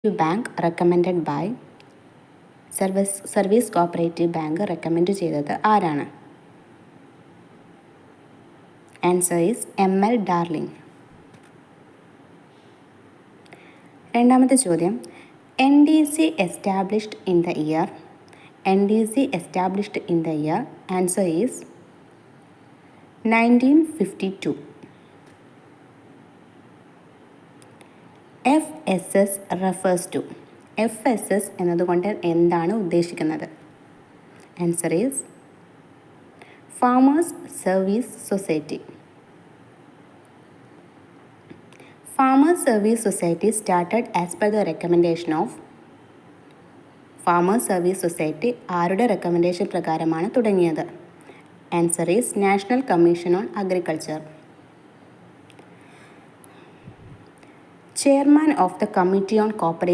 Bank recommended by service cooperative bank recommend ചെയ്തത് ആരാണ്? Answer is ML darling. രണ്ടാമത്തെ ചോദ്യം, NDC established in the year. NDC established in the year. Answer is 1952. FSS refers to. FSS എന്നതുകൊണ്ട് എന്താണ് ഉദ്ദേശിക്കുന്നത്? Answer is farmers service society. Farmers Service Society started as per the recommendation of. Farmers Service Society ആരുടെ recommendation പ്രകാരമാണ് തുടങ്ങിയത്? Answer is national commission on agriculture. Chairman of the committee on cooperative